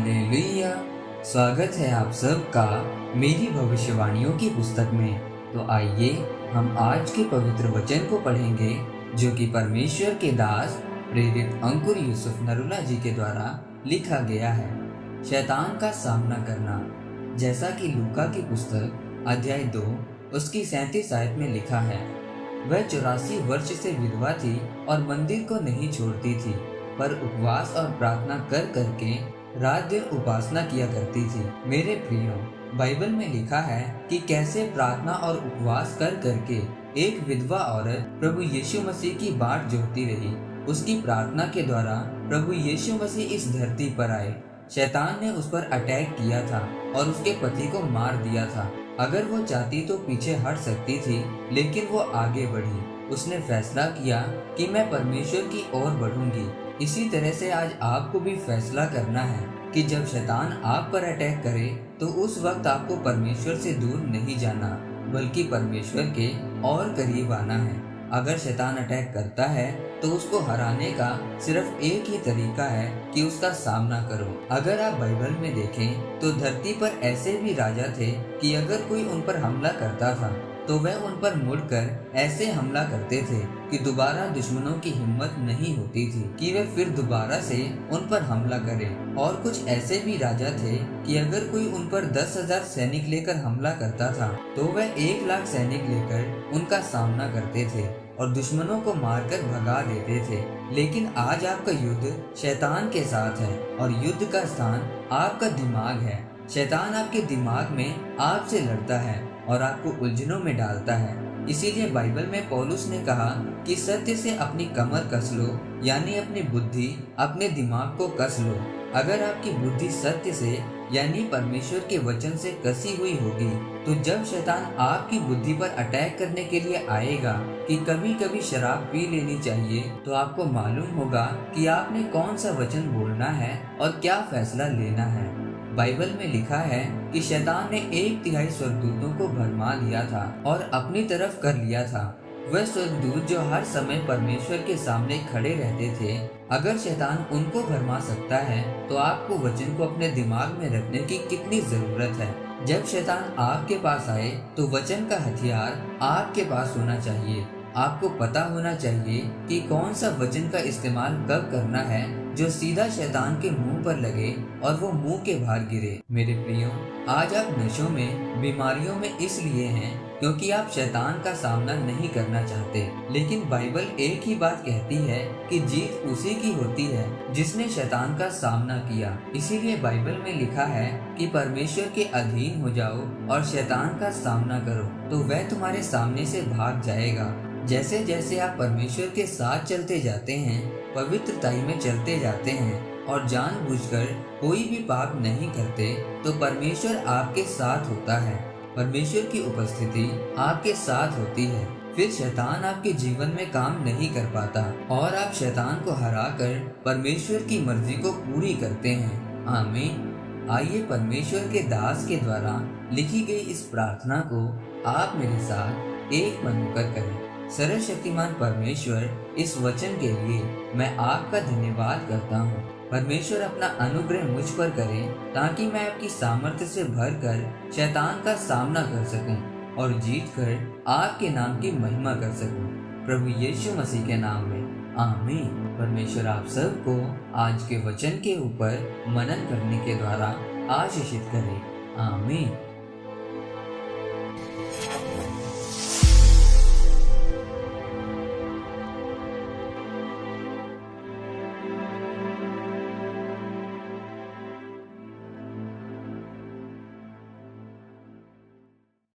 Hallelujah. स्वागत है आप सबका मेरी भविष्यवाणियों की पुस्तक में। तो आइए हम आज के पवित्र वचन को पढ़ेंगे जो कि परमेश्वर के दास प्रेरित अंकुर यूसुफ नरुला जी के द्वारा लिखा गया है। शैतान का सामना करना। जैसा कि लूका की पुस्तक अध्याय 2 उसकी 37 आयत में लिखा है, वह 84 वर्ष से विधवा थी और मंदिर को नहीं छोड़ती थी, पर उपवास और प्रार्थना कर करके रात दिन उपासना किया करती थी। मेरे प्रियो, बाइबल में लिखा है कि कैसे प्रार्थना और उपवास कर करके एक विधवा औरत प्रभु यीशु मसीह की बाट जोहती रही। उसकी प्रार्थना के द्वारा प्रभु यीशु मसीह इस धरती पर आए। शैतान ने उस पर अटैक किया था और उसके पति को मार दिया था। अगर वो चाहती तो पीछे हट सकती थी, लेकिन वो आगे बढ़ी। उसने फैसला किया कि मैं परमेश्वर की ओर बढ़ूंगी। इसी तरह से आज आपको भी फैसला करना है कि जब शैतान आप पर अटैक करे तो उस वक्त आपको परमेश्वर से दूर नहीं जाना, बल्कि परमेश्वर के और करीब आना है। अगर शैतान अटैक करता है तो उसको हराने का सिर्फ एक ही तरीका है कि उसका सामना करो। अगर आप बाइबल में देखें तो धरती पर ऐसे भी राजा थे कि अगर कोई उन पर हमला करता था तो वह उन पर मुड़कर ऐसे हमला करते थे कि दोबारा दुश्मनों की हिम्मत नहीं होती थी कि वे फिर दोबारा से उन पर हमला करें। और कुछ ऐसे भी राजा थे कि अगर कोई उन पर 10,000 सैनिक लेकर हमला करता था तो वह 1,00,000 सैनिक लेकर उनका सामना करते थे और दुश्मनों को मारकर भगा देते थे। लेकिन आज आपका युद्ध शैतान के साथ है और युद्ध का स्थान आपका दिमाग है। शैतान आपके दिमाग में आपसे लड़ता है और आपको उलझनों में डालता है। इसीलिए बाइबल में पौलुस ने कहा कि सत्य से अपनी कमर कस लो, यानी अपनी बुद्धि, अपने दिमाग को कस लो। अगर आपकी बुद्धि सत्य से यानी परमेश्वर के वचन से कसी हुई होगी तो जब शैतान आपकी बुद्धि पर अटैक करने के लिए आएगा कि कभी कभी शराब पी लेनी चाहिए, तो आपको मालूम होगा कि आपने कौन सा वचन बोलना है और क्या फैसला लेना है। बाइबल में लिखा है कि शैतान ने 1/3 स्वर्गदूतों को भरमा लिया था और अपनी तरफ कर लिया था। वह स्वर्गदूत जो हर समय परमेश्वर के सामने खड़े रहते थे, अगर शैतान उनको भरमा सकता है तो आपको वचन को अपने दिमाग में रखने की कितनी जरूरत है। जब शैतान आपके पास आए तो वचन का हथियार आपके पास होना चाहिए। आपको पता होना चाहिए कि कौन सा वचन का इस्तेमाल कब करना है जो सीधा शैतान के मुंह पर लगे और वो मुंह के बाहर गिरे। मेरे प्रियो, आज आप नशों में, बीमारियों में इसलिए हैं क्योंकि आप शैतान का सामना नहीं करना चाहते। लेकिन बाइबल एक ही बात कहती है कि जीत उसी की होती है जिसने शैतान का सामना किया। इसीलिए बाइबल में लिखा है कि परमेश्वर के अधीन हो जाओ और शैतान का सामना करो तो वह तुम्हारे सामने से भाग जाएगा। जैसे जैसे आप परमेश्वर के साथ चलते जाते हैं, पवित्रताई में चलते जाते हैं और जानबूझकर कोई भी पाप नहीं करते, तो परमेश्वर आपके साथ होता है। परमेश्वर की उपस्थिति आपके साथ होती है। फिर शैतान आपके जीवन में काम नहीं कर पाता और आप शैतान को हराकर परमेश्वर की मर्जी को पूरी करते हैं। आमीन। आइए परमेश्वर के दास के द्वारा लिखी गई इस प्रार्थना को आप मेरे साथ एक मन होकर करें। सर्वशक्तिमान परमेश्वर, इस वचन के लिए मैं आपका धन्यवाद करता हूँ। परमेश्वर अपना अनुग्रह मुझ पर करे ताकि मैं आपकी सामर्थ्य से भरकर शैतान का सामना कर सकूं और जीत कर आपके नाम की महिमा कर सकूं। प्रभु यीशु मसीह के नाम में आमीन। परमेश्वर आप सबको आज के वचन के ऊपर मनन करने के द्वारा आशीषित करे। आमीन।